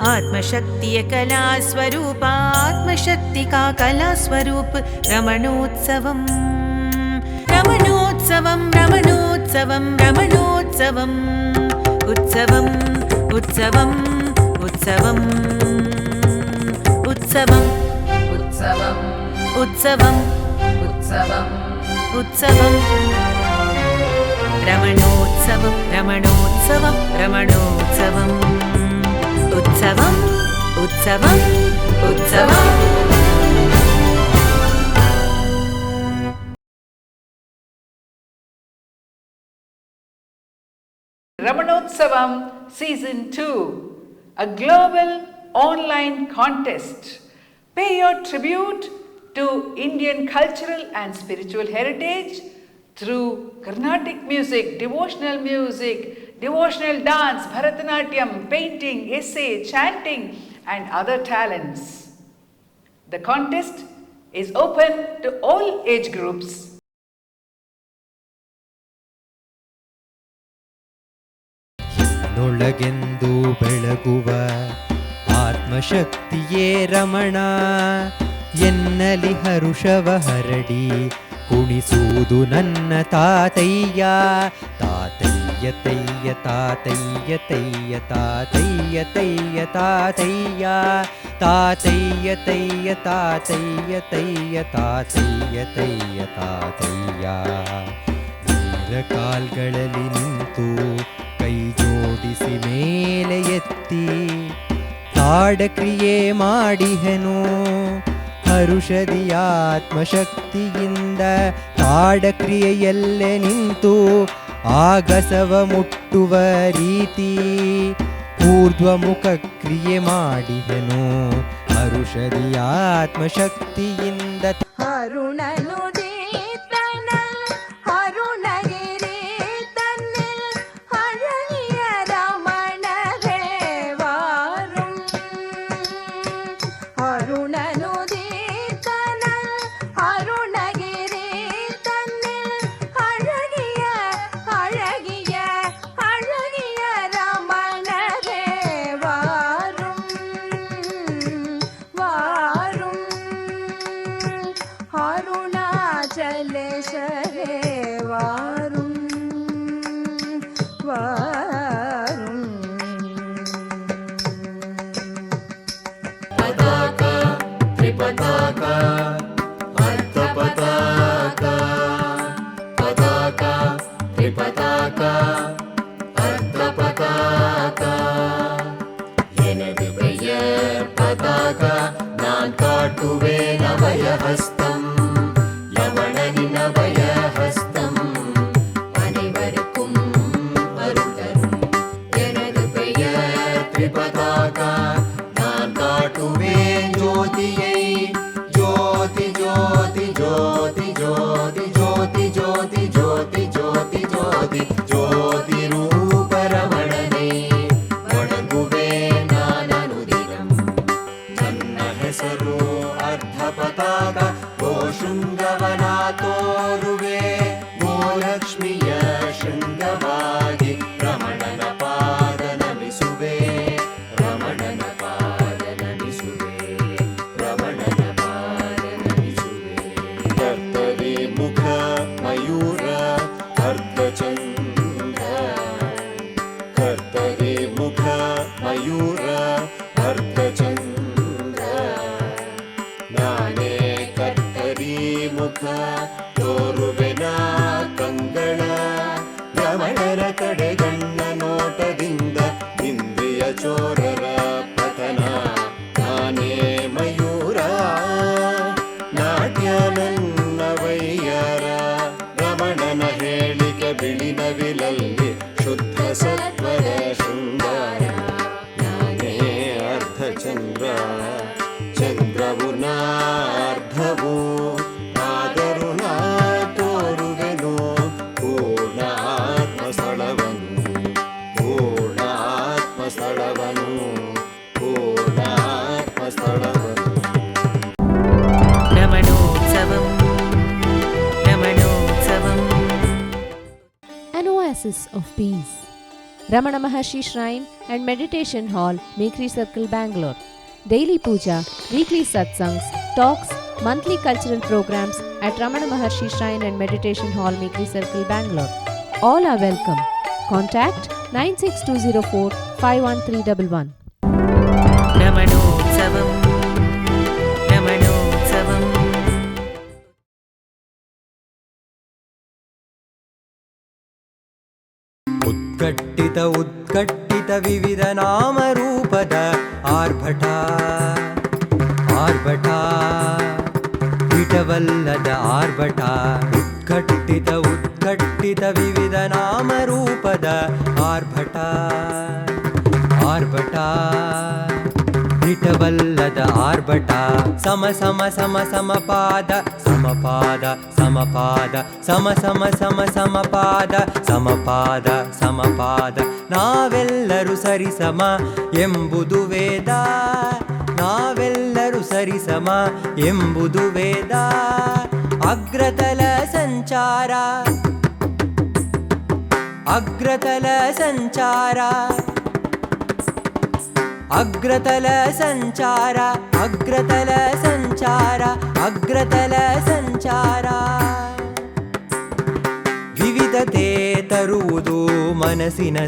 आत्मशक्तिय कला स्वरूप आत्मशक्ति का कला स्वरूप रमणोत्सवम् रमणोत्सवम् रमणोत्सवम् रमणोत्सवम् उत्सवम् उत्सवम् उत्सवम् उत्सवम् उत्सवम् उत्सवम् उत्सवम् उत्सवम् रमणोत्सवम् रमणोत्सवम् रमणोत्सवम् उत्सवम् उत्सवम् उत्सवम् Ramanotsavam Season 2, a global online contest. Pay your tribute to Indian cultural and spiritual heritage through Carnatic music, devotional dance, Bharatanatyam, painting, essay, chanting and other talents. The contest is open to all age groups. ನೊಳಗೆಂದು ಬೆಳಗುವ ಆತ್ಮಶಕ್ತಿಯೇ ರಮಣ ಎನ್ನಲಿ ಹರುಷವ ಹರಡಿ ಕುಣಿಸುವುದು ನನ್ನ ತಾತಯ್ಯ ತಾತಯ್ಯ ತಯ್ಯ ತಾತಯ್ಯ ತಯ್ಯ ತಾತಯ್ಯ ತಯ್ಯ ತಾತಯ್ಯ ತಾತಯ್ಯ ತಯ್ಯ ತಾತಯ್ಯ ತಯ್ಯ ತಾತಯ್ಯ ತಯ್ಯ ತಾತಯ್ಯ ಕಾಲ್ಗಳಲ್ಲಿ ನಿಂತು ಕೈ ಜೋಡಿಸಿ ಮೇಲೆ ಎತ್ತಿ ತಾಡಕ್ರಿಯೆ ಮಾಡಿಹೆನು ಹರುಷದಿ ಆತ್ಮಶಕ್ತಿಯಿಂದ ತಾಡಕ್ರಿಯೆಯಲ್ಲೇ ನಿಂತು ಆಗಸವ ಮುಟ್ಟುವ ರೀತಿ ಊರ್ಧ್ವಮುಖ ಕ್ರಿಯೆ ಮಾಡಿಹೆನು ಹರುಷದಿ ಆತ್ಮಶಕ್ತಿಯಿಂದ ಅರುಣನು எனது பெயர் பதாகா நான் காட்டுவேன் அபயஹஸ்தம் யமணனின் அபயஹஸ்தம் அனைவருக்கும் அருள் தரும் எனது பெயர் திரிபதாகா நான் காட்டுவேன் ஜோதியை ஜோதி ஜோதி ஜோதி ஜோதி ஜோதி ஜோதி ஜோதி ஜோதி ஜோதி ஜோதி ரூப ரமಣனை வணங்குವೆ ನಾನನುದಿನಂ ನನ್ನ ಹೆಸರು ಅರ್ಧ ಪತಾಕ ಗೋಶೃಂಗವನ ತೋರುವೆ ಗೋಲಕ್ಷ್ಮಿಯ ಶೃಂಗವಾಗಿ ರಮಣನ ಪಾದ ನಮಿಸುವೆ ರಮಣನ ಪಾದ ನಮಿಸುವೆ ರಮಣನ ಪಾದ ನಮಿಸುವೆ ಕರ್ತರಿ ಮುಖ ಮಯೂರ ಅರ್ಧಚಂದ್ರ ಕರ್ತರಿ ಮುಖ ಮಯೂರ ಅರ್ಧಚಂದ್ರ ನಾನೇ ಕರ್ತರಿ ಮುಖ ತೋರುವೆನ ಕಂಗಳ ರಮಣರ ಕಡೆ ಗಣ್ಣ ನೋಟದಿಂದ ಇಂದ್ರಿಯ ಚೋರರ ಪತನ ನಾನೇ ಮಯೂರ ನಾಟ್ಯ ನನ್ನ ವೈಯರ ರಮಣನ ಹೇಳಿಕೆ ಬಿಳಿನವಿಲಲ್ಲಿ ಶುದ್ಧ ಸತ್ವರ ಶೃಂಗಾರ ನಾನೇ ಅರ್ಧಚಂದ್ರ ಚಂದ್ರವು ನಾರ್ಧವು ಆದರೂ ನಾ ತೋರುವೆನು ಪೂರ್ಣ ಆತ್ಮಸ್ಥಳವನ್ನು ಪೂರ್ಣ ಆತ್ಮಸ್ಥಳವನ್ನು ಪೂರ್ಣ ಆತ್ಮಸ್ಥಳವನ್ನು रमणोत्सवम् रमणोत्सवम् An oasis of peace, Ramana Maharshi Shrine and Meditation Hall, Mekri Circle, Bangalore. Daily puja, weekly satsangs, talks, monthly cultural programs at Ramana Maharshi Shrine and Meditation Hall, Mekri Circle, Bangalore. All are welcome. Contact 96204 51311. रमणोत्सवम् रमणोत्सवम् ಉದ್ಗಟ್ಟಿತ ವಿವಿಧ ನಾಮರೂಪದ ಆರ್ಭಟ ವಿಟವಲ್ಲದ ಆರ್ಭಟ ಉದ್ಗಟ್ಟಿತ ವಿವಿಧ ನಾಮರೂಪದ ಆರ್ಭಟ ವಿಟವಲ್ಲದ ಆರ್ಭಟ ಸಮಪಾದ ಸಮಪಾದ ನಾವೆಲ್ಲರೂ ಸರಿಸಮ ಎಂಬುದು ವೇದ ಅಗ್ರತಲ ಸಂಚಾರ ವಿವಿಧತೆ ತರುವುದು ಮನಸ್ಸಿನ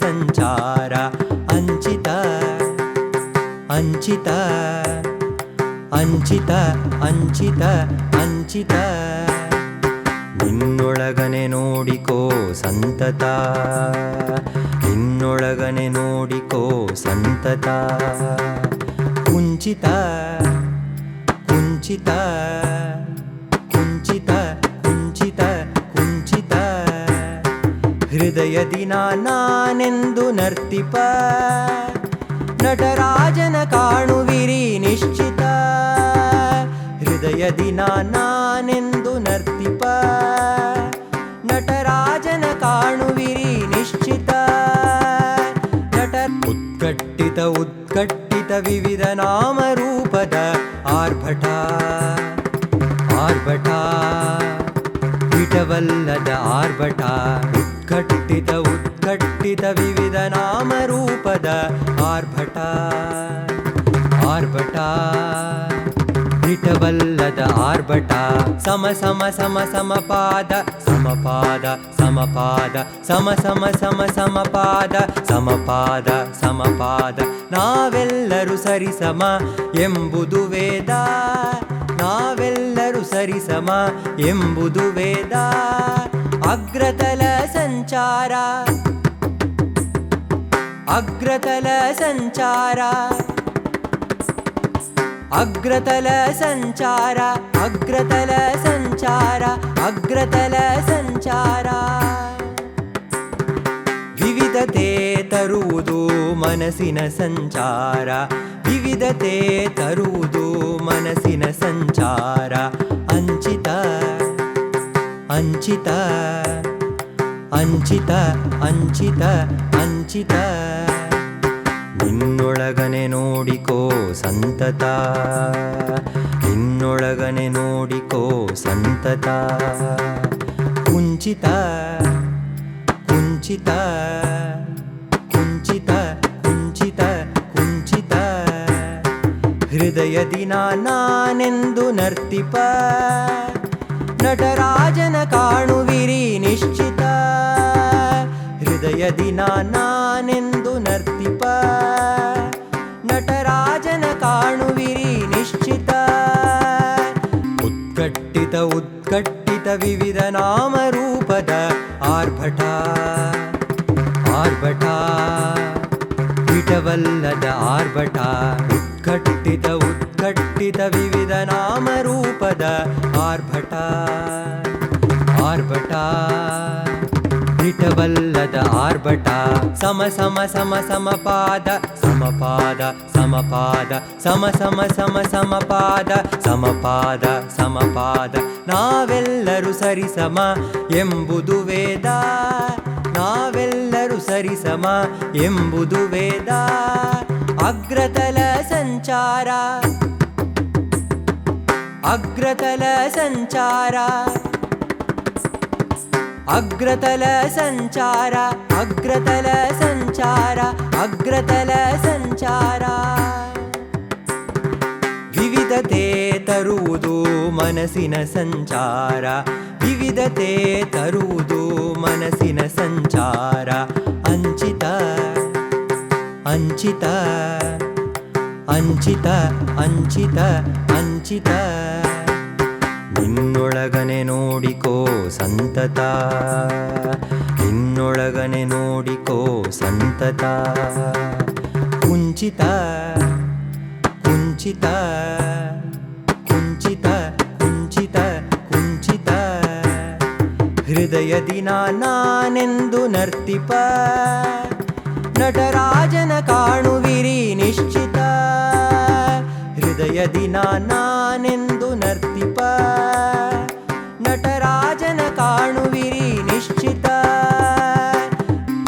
ಸಂಚಾರ ಅಂಚಿತ ನಿನ್ನೊಳಗನೆ ನೋಡಿಕೋ ಸಂತತ ಕುಂಚಿತ ಹೃದಯದಿ ನಾನೆಂದು ನರ್ತಿಪ ನಟರಾಜನ ಕಾಣುವಿರಿ ನಿಶ್ಚಿತ ಹೃದಯದಿ ನಾನೆಂದು ನರ್ತಿಪ ನಟರಾಜನ ಕಾಣುವಿರಿ ನಿಶ್ಚಿತ ಉದ್ಗಟ್ಟಿತ ವಿವಿಧ ನಾಮರೂಪದ ಆರ್ಭಟ ವಿಟವಲ್ಲದ ಆರ್ಭಟ ಉದ್ಗಟ್ಟಿತ ವಿವಿಧ ನಾಮರೂಪದ ಆರ್ಭಟ ವಿಟವಲ್ಲದ ಆರ್ಭಟ ಸಮಪಾದ ನಾವೆಲ್ಲರೂ ಸರಿಸಮ ಎಂಬುದು ವೇದ ಅಗ್ರತಲ ಸಂಚಾರ ವಿವಿಧತೆ ತರುವುದು ಮನಸ್ಸಿನ ಸಂಚಾರ ಅಂಚಿತ ನಿನ್ನೊಳಗನೆ ನೋಡಿಕೋ ಸಂತತ ಕುಂಚಿತ ಹೃದಯದಿ ನಾನೆಂದು ನರ್ತಿಪ ನಟರಾಜನ ಕಾಣುವಿರಿ ನಿಶ್ಚಿತ ಹೃದಯದಿ ನಾನೆಂದು ನರ್ತಿಪ ನಟರಾಜನ ಕಾಣುವಿರಿ ನಿಶ್ಚಿತ ಉದ್ಗಟ್ಟಿತ ವಿವಿಧ ನಾಮರೂಪದ ಆರ್ಭಟ ವಿಟವಲ್ಲದ ಆರ್ಭಟ ಉದ್ಗಟ್ಟಿತ ವಿವಿಧ ನಾಮರೂಪದ ಆರ್ಭಟ ವಿಟವಲ್ಲದ ಆರ್ಭಟ ಸಮಪಾದ ನಾವೆಲ್ಲರೂ ಸರಿಸಮ ಎಂಬುದು ವೇದ ಅಗ್ರತಲ ಸಂಚಾರ ಅಗ್ರತಲ ಸಂಚಾರ ಅಗ್ರತಲ ಸಂಚಾರ ಅಗ್ರತಲ ಸಂಚಾರ ವಿವಿಧತೆ ತರುವುದು ಮನಸ್ಸಿನ ಸಂಚಾರ ವಿವಿಧತೆ ತರುವುದು ಮನಸ್ಸಿನ ಸಂಚಾರ ಅಂಚಿತ ಅಂಚಿತ ಅಂಚಿತ ಅಂಚಿತ ಅಂಚಿತ ನಿನ್ನೊಳಗನೆ ನೋಡಿಕೋ ಸಂತತ ನಿನ್ನೊಳಗನೆ ನೋಡಿಕೋ ಸಂತತ ಕುಂಚಿತ ಕುಂಚಿತ ಕುಂಚಿತ ಕುಂಚಿತ ಕುಂಚಿತ ಹೃದಯದಿ ನಾನೆಂದು ನರ್ತಿಪ ನಟರಾಜನ ಕಾಣುವಿರಿ ನಿಶ್ಚಿತ ಹೃದಯದಿ ನಾನೆಂದು ನರ್ತಿಪ ನಟರಾಜನ ಕಾಣುವಿರಿ ನಿಶ್ಚಿತ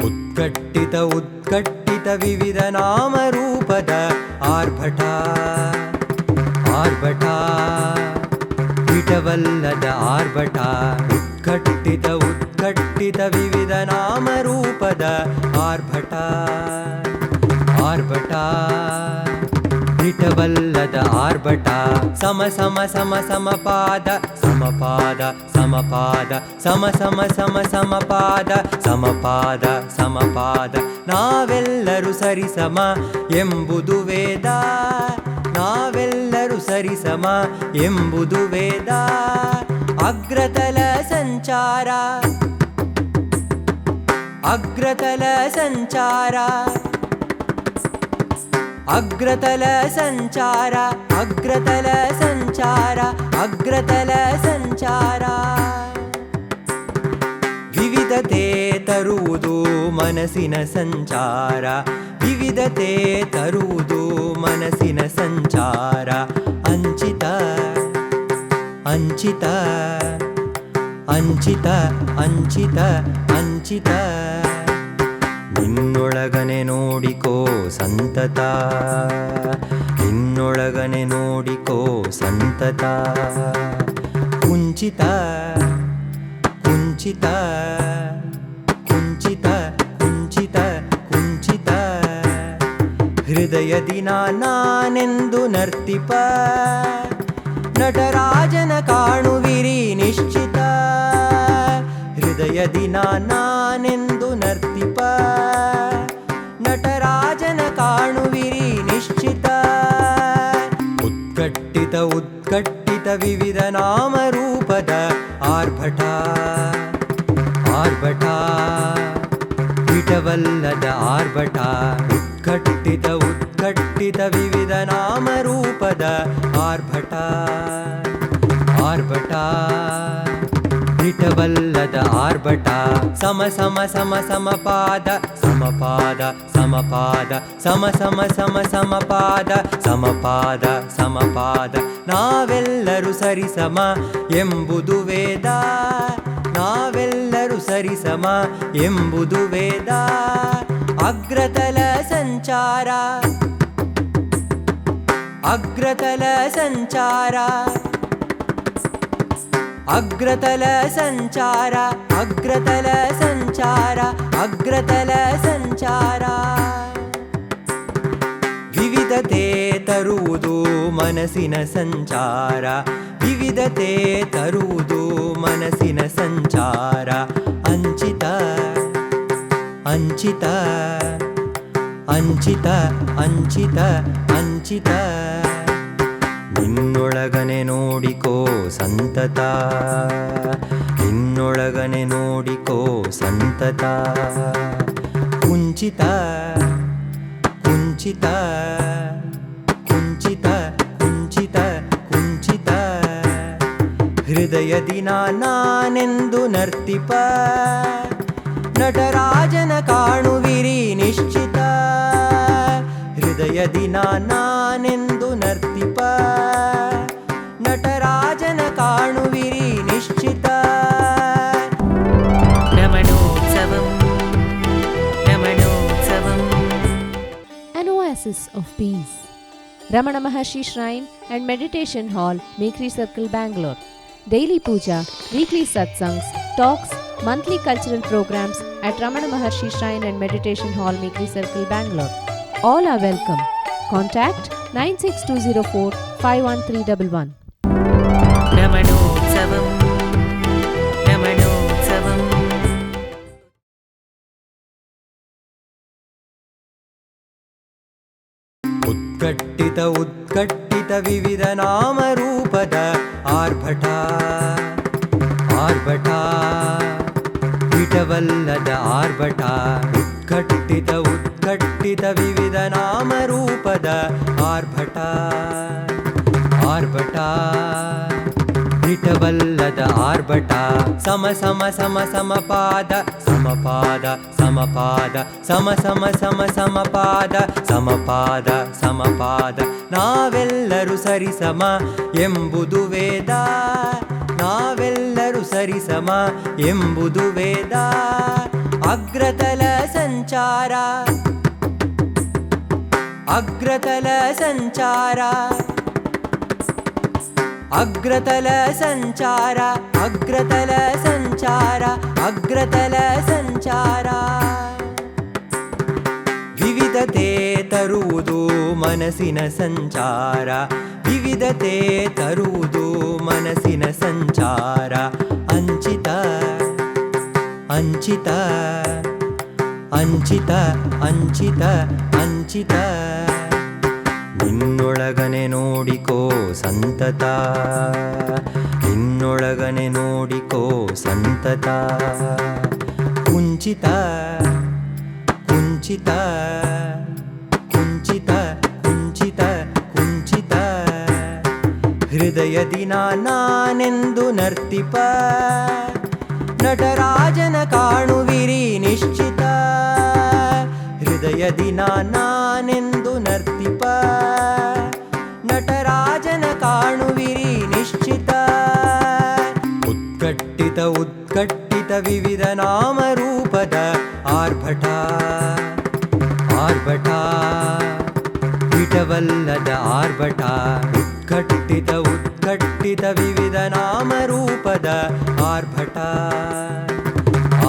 ಉದ್ಗಟ್ಟಿತ ಉದ್ಗಟ್ಟಿತ ವಿವಿಧ ನಾಮರೂಪದ ಆರ್ಭಟ ಆರ್ಭಟ ಇಟವಲ್ಲದ ಆರ್ಭಟ ಉದ್ಗಟ್ಟಿತ ಉದ್ಗಟ್ಟಿತ ವಿವಿಧ ನಾಮರೂಪದ ಆರ್ಭಟ ಆರ್ಭಟ ಇಟವಲ್ಲದ ಆರ್ಭಟ ಸಮ ಸಮ ಸಮ ಸಮಪಾದ ಸಮಪಾದ ಸಮಪಾದ ಸಮ ಸಮ ಸಮ ಸಮಪಾದ ಸಮಪಾದ ಸಮಪಾದ ನಾವೆಲ್ಲರೂ ಸರಿಸಮ ಎಂಬುದು ವೇದ ನಾವೆಲ್ಲರೂ ಸರಿಸಮ ಎಂಬುದು ವೇದ ಅಗ್ರತಲ ಸಂಚಾರ ಅಗ್ರತಲ ಸಂಚಾರ ಅಗ್ರತಲ ಸಂಚಾರ ಅಗ್ರತಲ ಸಂಚಾರ ಅಗ್ರತಲ ಸಂಚಾರ ವಿವಿಧತೆ ತರುವುದು ಮನಸ್ಸಿನ ಸಂಚಾರ ವಿವಿಧತೆ ತರುವುದು ಮನಸ್ಸಿನ ಸಂಚಾರ ಅಂಚಿತ ಅಂಚಿತ ಅಂಚಿತ ಅಂಚಿತ ಅಂಚಿತ ನಿನ್ನೊಳಗನೆ ನೋಡಿಕೋ ಸಂತತ ನಿನ್ನೊಳಗನೆ ನೋಡಿಕೋ ಸಂತತ ಕುಂಚಿತ ಕುಂಚಿತ ಕುಂಚಿತ ಕುಂಚಿತ ಕುಂಚಿತ ಹೃದಯದಿ ನಾನೆಂದು ನರ್ತಿಪ ನಟರಾಜನ ಕಾಣುವಿರಿ ನಿಶ್ಚಿತ ಹೃದಯದಿ ನಾನೆಂದು ನರ್ತಿಪ ನಟರಾಜನ ಕಾಣುವಿರಿ ನಿಶ್ಚಿತ ಉದ್ಗಟ್ಟಿತ ಉದ್ಗಟ್ಟಿತ ವಿವಿಧ ನಾಮರೂಪದ ಆರ್ಭಟ ಆರ್ಭಟ ಇಟವಲ್ಲದ ಆರ್ಭಟ ಉದ್ಗಟ್ಟಿತ ಉದ್ಗಟ್ಟಿತ ವಿವಿಧ ನಾಮರೂಪದ ಆರ್ಭಟ ಆರ್ಭಟ ಇಟವಲ್ಲದ ಆರ್ಭಟ ಸಮ ಸಮ ಸಮ ಸಮಪಾದ ಸಮಪಾದ ಸಮಪಾದ ಸಮ ಸಮ ಸಮ ಸಮಪಾದ ಸಮಪಾದ ಸಮಪಾದ ನಾವೆಲ್ಲರೂ ಸರಿಸಮ ಎಂಬುದು ವೇದ ನಾವೆಲ್ಲರೂ ಸರಿಸಮ ಎಂಬುದು ವೇದ ಅಗ್ರತಲ ಸಂಚಾರ ಅಗ್ರತಲ ಸಂಚಾರ ಅಗ್ರತಲ ಸಂಚಾರ ಅಗ್ರತಲ ಸಂಚಾರ ಅಗ್ರತಲ ಸಂಚಾರ ವಿವಿಧತೆ ತರುವುದು ಮನಸ್ಸಿನ ಸಂಚಾರ ವಿವಿಧತೆ ತರುವುದು ಮನಸ್ಸಿನ ಸಂಚಾರ ಅಂಚಿತ ಅಂಚಿತ ಅಂಚಿತ ಅಂಚಿತ ಅಂಚಿತ ನಿನ್ನೊಳಗನೆ ನೋಡಿಕೋ ಸಂತತ ನಿನ್ನೊಳಗನೆ ನೋಡಿಕೋ ಸಂತತ ಕುಂಚಿತ ಕುಂಚಿತ ಕುಂಚಿತ ಕುಂಚಿತ ಕುಂಚಿತ ಹೃದಯದಿ ನಾನೆಂದು ನರ್ತಿಪ ನಟರಾಜನ ಕಾಣುವಿರಿ ನಿಶ್ಚಿತ ಹೃದಯದಿ ನಾನೆಂದು ನರ್ತಿಪ ನಟರಾಜನ ಕಾಣುವಿರಿ ನಿಶ್ಚಿತ ರಮಣೋತ್ಸವಂ ರಮಣೋತ್ಸವಂ An oasis of peace. Ramana Maharshi Shrine and Meditation Hall, Mekri Circle, Bangalore. Daily puja, weekly satsangs, talks, monthly cultural programs at Ramana Maharshi Shrine and Meditation Hall, Mekri Circle, Bangalore. All are welcome. Contact 96204 51311. रमणोत्सवम् रमणोत्सवम् ಉದ್ಗಟ್ಟಿತ ಉದ್ಗಟ್ಟಿತ ವಿವಿಧ ನಾಮರೂಪದ ಆರ್ಭಟ ಆರ್ಭಟ ಇಟವಲ್ಲದ ಆರ್ಭಟ ಉದ್ಗಟ್ಟಿತ ಉದ್ಗಟ್ಟಿತ ವಿವಿಧ ನಾಮರೂಪದ ಆರ್ಭಟ ಆರ್ಭಟ ಇಟವಲ್ಲದ ಆರ್ಭಟ ಸಮ ಸಮ ಸಮ ಸಮಪಾದ ಸಮಪಾದ ಸಮಪಾದ ಸಮ ಸಮ ಸಮ ಸಮಪಾದ ಸಮಪಾದ ಸಮಪಾದ ನಾವೆಲ್ಲರೂ ಸರಿಸಮ ಎಂಬುದು ವೇದ ನಾವೆಲ್ಲರೂ ಸರಿಸಮ ಎಂಬುದು ವೇದ ಅಗ್ರತಲ ಸಂಚಾರ ಅಗ್ರತಲ ಸಂಚಾರ ಅಗ್ರತಲ ಸಂಚಾರ ಅಗ್ರತಲ ಸಂಚಾರ ಅಗ್ರತಲ ಸಂಚಾರ ವಿವಿಧತೆ ತರುವುದು ಮನಸ್ಸಿನ ಸಂಚಾರ ವಿವಿಧತೆ ತರುವುದು ಮನಸ್ಸಿನ ಸಂಚಾರ ಅಂಚಿತ ಅಂಚಿತ ಅಂಚಿತ ಅಂಚಿತ ಅಂಚಿತ ನಿನ್ನೊಳಗನೆ ನೋಡಿಕೋ ಸಂತತ ನಿನ್ನೊಳಗನೆ ನೋಡಿಕೋ ಸಂತತ ಕುಂಚಿತ ಕುಂಚಿತ ಕುಂಚಿತ ಕುಂಚಿತ ಕುಂಚಿತ ಹೃದಯದಿ ನಾನೆಂದು ನರ್ತಿಪ ನಟರಾಜನ ಕಾಣುವಿರಿ ನಿಶ್ಚಿತ ಹೃದಯದಿ ನಾನೆಂದು ನರ್ತಿಪ ನಟರಾಜನ ಕಾಣುವಿರಿ ನಿಶ್ಚಿತ ಉದ್ಗಟ್ಟಿತ ಉದ್ಗಟ್ಟಿತ ವಿವಿಧ ನಾಮರೂಪದ ಆರ್ಭಟ ಆರ್ಭಟ ಇಟವಲ್ಲದ ಆರ್ಭಟ ಉದ್ಗಟ್ಟಿತ ಉದ್ಗಟ್ಟಿತ ವಿವಿಧ ನಾಮರೂಪದ ಆರ್ಭಟ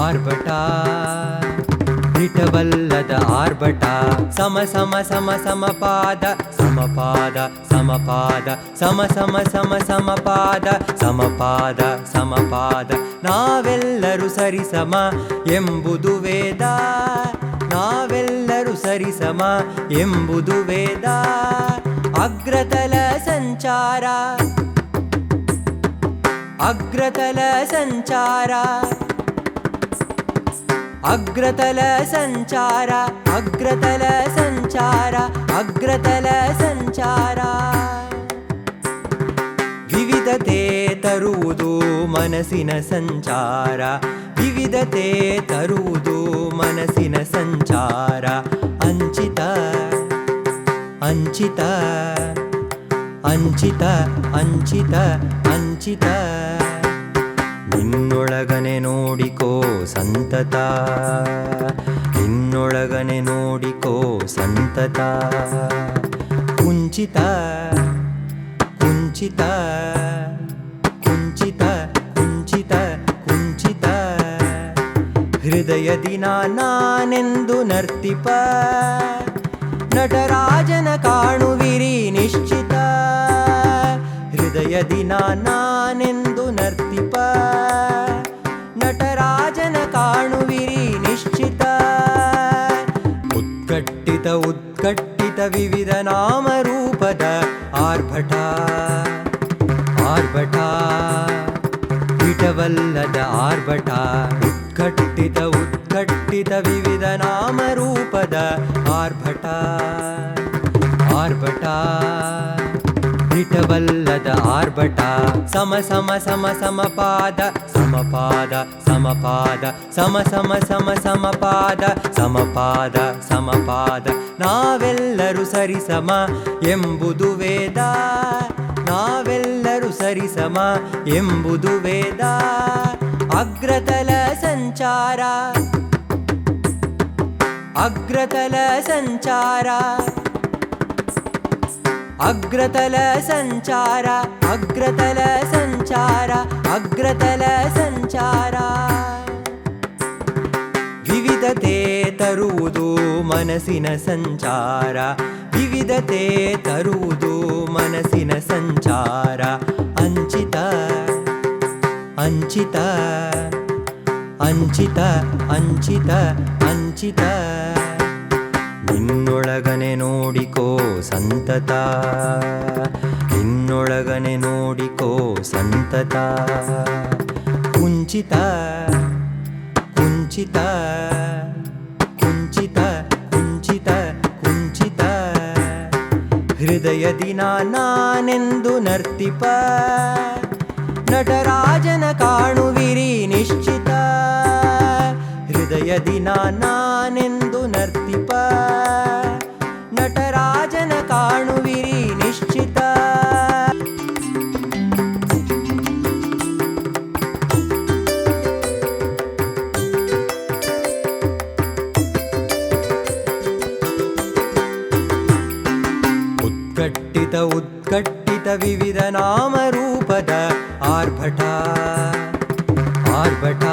ಆರ್ಭಟ ಇಟವಲ್ಲದ ಆರ್ಭಟ ಸಮ ಸಮ ಸಮ ಸಮಪಾದ ಸಮಪಾದ ಸಮಪಾದ ಸಮ ಸಮ ಸಮ ಸಮಪಾದ ಸಮಪಾದ ಸಮಪಾದ ನಾವೆಲ್ಲರೂ ಸರಿಸಮ ಎಂಬುದು ವೇದ ನಾವೆಲ್ಲರೂ ಸರಿಸಮ ಎಂಬುದು ವೇದ ಅಗ್ರತಲ ಸಂಚಾರ ಅಗ್ರತಲ ಸಂಚಾರ ಅಗ್ರತಲ ಸಂಚಾರ ಅಗ್ರತಲ ಸಂಚಾರ ಅಗ್ರತಲ ಸಂಚಾರ ವಿವಿಧತೆ ತರುವುದು ಮನಸ್ಸಿನ ಸಂಚಾರ ವಿವಿಧತೆ ತರುವುದು ಮನಸ್ಸಿನ ಸಂಚಾರ ಅಂಚಿತ ಅಂಚಿತ ಅಂಚಿತ ಅಂಚಿತ ಅಂಚಿತ ನಿನ್ನೊಳಗನೆ ನೋಡಿಕೋ ಸಂತತ ನಿನ್ನೊಳಗನೆ ನೋಡಿಕೋ ಸಂತತ ಕುಂಚಿತ ಕುಂಚಿತ ಕುಂಚಿತ ಕುಂಚಿತ ಕುಂಚಿತ ಹೃದಯದಿ ನಾನೆಂದು ನರ್ತಿಪ ನಟರಾಜನ ಕಾಣುವಿರಿ ನಿಶ್ಚಿತ ಹೃದಯದಿ ನಾನೆಂದು ನರ್ತಿಪ ನಟರಾಜನ ಕಾಣುವಿರಿ ನಿಶ್ಚಿತ ಉದ್ಗಟ್ಟಿತ ಉದ್ಗಟ್ಟಿತ ವಿವಿಧ ನಾಮರೂಪದ ಆರ್ಭಟ ಆರ್ಭಟ ಇಟವಲ್ಲದ ಆರ್ಭಟ ಉದ್ಗಟ್ಟಿತ ಉದ್ಗಟ್ಟಿತ ವಿವಿಧ ನಾಮರೂಪದ ಆರ್ಭಟ ಆರ್ಭಟ ಇಟವಲ್ಲದ ಆರ್ಭಟ ಸಮ ಸಮ ಸಮ ಸಮಪಾದ ಸಮಪಾದ ಸಮಪಾದ ಸಮ ಸಮ ಸಮ ಸಮಪಾದ ಸಮಪಾದ ಸಮಪಾದ ನಾವೆಲ್ಲರೂ ಸರಿಸಮ ಎಂಬುದು ವೇದ ನಾವೆಲ್ಲರೂ ಸರಿಸಮ ಎಂಬುದು ವೇದ ಅಗ್ರತಲ ಸಂಚಾರ ಅಗ್ರತಲ ಸಂಚಾರ ಅಗ್ರತಲ ಸಂಚಾರ ಅಗ್ರತಲ ಸಂಚಾರ ಅಗ್ರತಲ ಸಂಚಾರ ಮನಸ್ಸಿನ ಸಂಚಾರ, ವಿವಿಧತೆ ತರುವುದು ಮನಸ್ಸಿನ ಸಂಚಾರ. ಅಂಚಿತ ಅಂಚಿತ ಅಂಚಿತ ಅಂಚಿತ ಅಂಚಿತ, ನಿನ್ನೊಳಗನೆ ನೋಡಿಕೋ ಸಂತತ, ನಿನ್ನೊಳಗನೆ ನೋಡಿಕೋ ಸಂತತ. ಕುಂಚಿತ ಕುಂಚಿತ ಕುಂಚಿತ ಕುಂಚಿತ ಕುಂಚಿತ, ಹೃದಯದಿ ನಾನೆಂದು ನರ್ತಿಪ, ನಟರಾಜನ ಕಾಣುವಿರಿ ನಿಶ್ಚಿತ. ಹೃದಯದಿ ನಾನೆಂದು ನರ್ತಿಪ, ನಟರಾಜನ ಕಾಣುವಿರಿ ನಿಶ್ಚಿತ. ಉತ್ಕಟ್ಟಿತ ಉತ್ಕಟ್ಟಿತ ವಿವಿಧ ನಾಮರೂಪದ ಆರ್ಭಟ ಆರ್ಭಟ,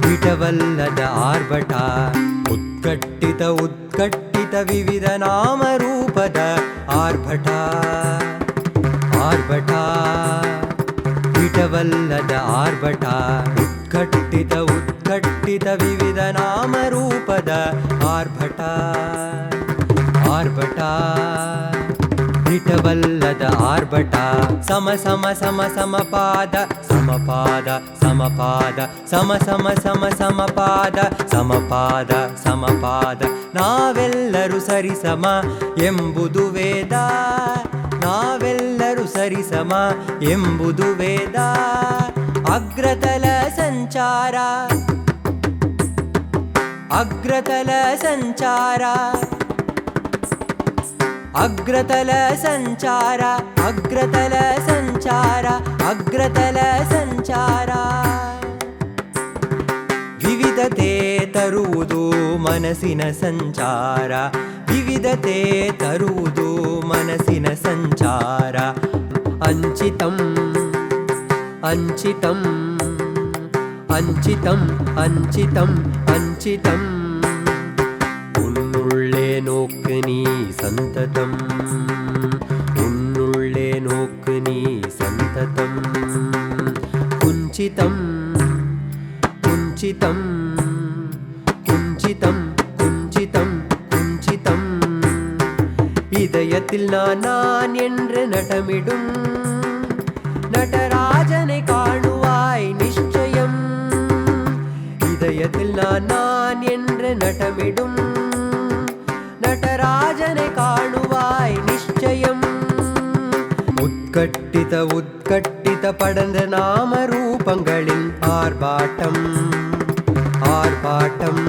ವಿಟವಲ್ಲದ ಆರ್ಭಟ. ಉತ್ಕಟ್ಟಿತ ಉತ್ಕಟ್ಟಿತ ವಿವಿಧ ನಾಮರೂಪದ ಆರ್ಭಟ ಆರ್ಭಟ, ವಿಟವಲ್ಲದ ಆರ್ಭಟ. ಉತ್ಕಟ್ಟಿತ ಉತ್ಕಟ್ಟಿತ ವಿವಿಧ ನಾಮರೂಪದ ಆರ್ಭಟ ಆರ್ಭಟ, ವಿಟವಲ್ಲದ ಆರ್ಭಟ. ಸಮ ಸಮ ಸಮ ಸಮಪಾದ ಸಮಪಾದ ಸಮಪಾದ, ಸಮ ಸಮ ಸಮ ಸಮಪಾದ ಸಮಪಾದ ಸಮಪಾದ. ನಾವೆಲ್ಲರೂ ಸರಿಸಮ ಎಂಬುದು ವೇದ, ನಾವೆಲ್ಲರೂ ಸರಿಸಮ ಎಂಬುದು ವೇದ. ಅಗ್ರತಲ ಸಂಚಾರ ಅಗ್ರತಲ ಸಂಚಾರ ಅಗ್ರತಲ ಸಂಚಾರ ಅಗ್ರತಲ ಸಂಚಾರ ಅಗ್ರತಲ ಸಂಚಾರ. ವಿವಿಧತೆ ತರುವುದು ಮನಸ್ಸಿನ ಸಂಚಾರ, ವಿವಿಧತೆ ತರುವುದು ಮನಸ್ಸಿನ ಸಂಚಾರ. ಅಂಚಿತಂ ಅಂಚಿತಂ ಅಂಚಿತಂ ಅಂಚಿತಂ ಅಂಚಿತಂ, ഉന്നുള്ളേ നോക്ക് നീ സന്തതം, ഉന്നുള്ളേ നോക്ക് നീ സന്തതം. കുഞ്ചിതം കുഞ്ചിതം കുഞ്ചിതം കുഞ്ചിതം കുഞ്ചിതം, இதயத்தில் நான் என்று நடமிடும், நடராஜனை காணுவாய் நிச்சயம். இதயத்தில் நான் என்று நடமிடும், நடராஜனை காணுவாய் நிச்சயம். உட்கட்டித உட்கட்டித படர்ந்த நாம ரூபங்களின் ஆர்ப்பாட்டம் ஆர்ப்பாட்டம்,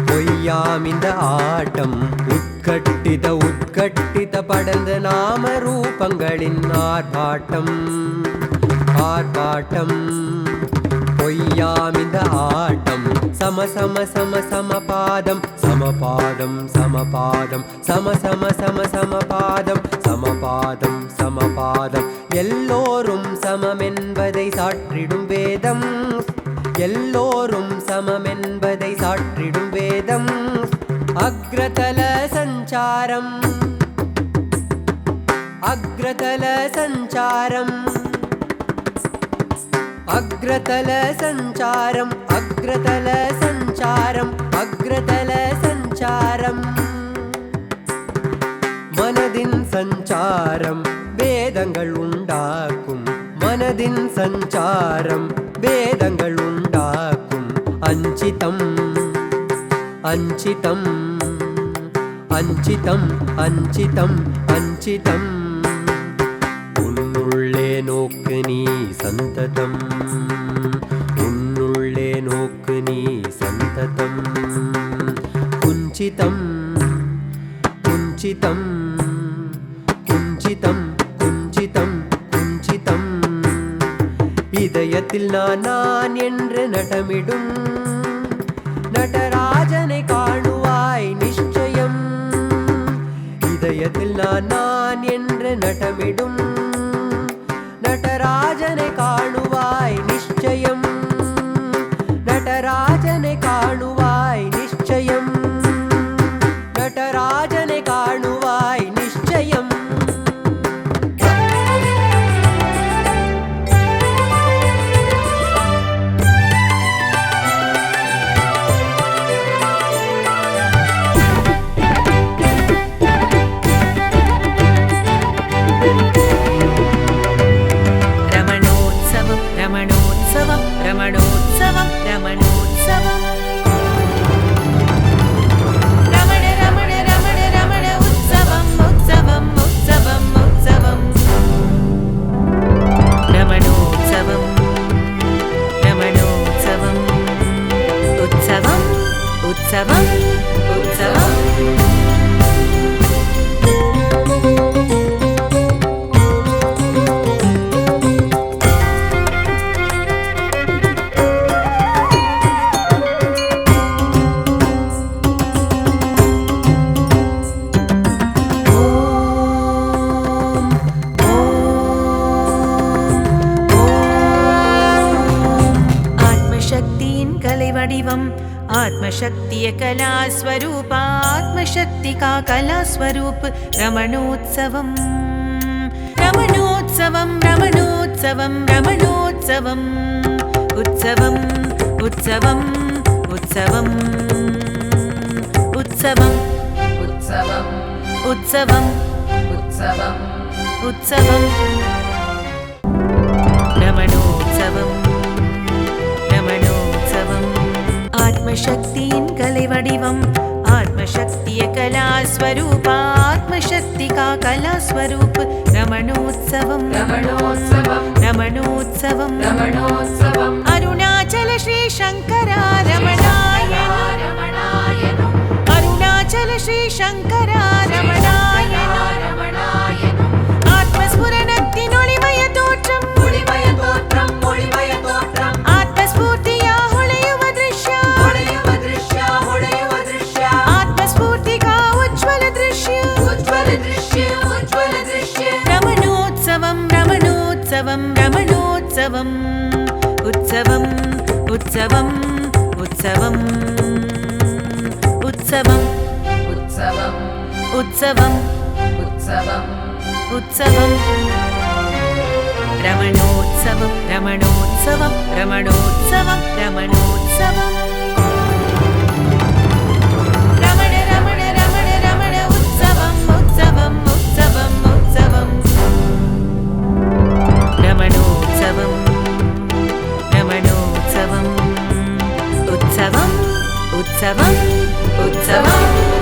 பொய்யாம் இந்த ஆட்டம். உட்கட்டித உட்கட்டித படர்ந்த நாம ரூபங்களின் ஆர்ப்பாட்டம் ஆர்ப்பாட்டம், பொய்யாம் இந்த ஆட்டம். சம சம சம சமபாதம் சமபாதம் சமபாதம், சம சம சம சமபாதம் சமபாதம் சமபாதம். எல்லோரும் சமம் என்பதை சாற்றிடும் வேதம், எல்லோரும் சமம் என்பதை சாற்றிடும் வேதம். அக்ரதல சஞ்சாரம் அக்ரதல சஞ்சாரம் அக்ரதல சஞ்சாரம் அக்ரதல சஞ்சாரம் அக்ரதல சஞ்சாரம். மனதின் சஞ்சாரம் வேதங்கள் உண்டாக்கும், மனதின் சஞ்சாரம் வேதங்கள் உண்டாக்கும். அஞ்சிதம் அஞ்சிதம் அஞ்சிதம் அஞ்சிதம் அஞ்சிதம், உன்னுள்ளே நோக்கு நீ சந்ததம், உன்னுள்ளே நோக்கு நீ சந்ததம். குஞ்சிதம் குஞ்சிதம் குஞ்சிதம் குஞ்சிதம் குஞ்சிதம், இதயத்தில் நான் என்று நடமிடும், நடராஜனை காணுவாய் நிச்சயம். இதயத்தில் நான் என்று நடமிடும், நடராஜனை காணுவாய் நிச்சயம், நடராஜனை காணுவாய் நிச்சயம். वडिवम् आत्मशक्तिय कलास्वरूप आत्मशक्तिका कलास्वरूप रमणोत्सवम् रमणोत्सवम् रमणोत्सवम् रमणोत्सवम् उत्सवम् उत्सवम् उत्सवम् उत्सवम् उत्सवम् उत्सवम् उत्सवम् उत्सवम् रमणोत्सवम् रमणोत्सवम् आत्मशक्तिயின் कலை வடிவம் आत्मशक्तिय कलास्वरूप आत्मशक्तिका कलास्वरूप रमणोत्सवम् रमणोत्सवम् रमणोत्सवम् रमणोत्सवम् अरुणाचल श्री शंकरा रमणाय अरुणाचल श्री शंकरा रमणाय आत्मस्फुरणत्तिन ஒளிமய தோற்றம் आत्मस्फूर्तिय ಹೊಳೆಯುವ ದೃಶ್ಯ आत्मस्फूर्तिका उज्ज्वल दृश्य रमणोत्सवम् रमणोत्सवम् रमणोत्सवम् उत्सवम् उत्सवम् उत्सवम् उत्सवम् उत्सवम् उत्सवम् उत्सवम् उत्सवम् रमणोत्सवम् रमणोत्सवम् रमणोत्सवम् रमणोत्सवम् रमण रमण रमण रमण उत्सवम् उत्सवम् उत्सवम् उत्सवम् रमणोत्सवम् रमणोत्सवम् उत्सवम् उत्सवम् उत्सवम्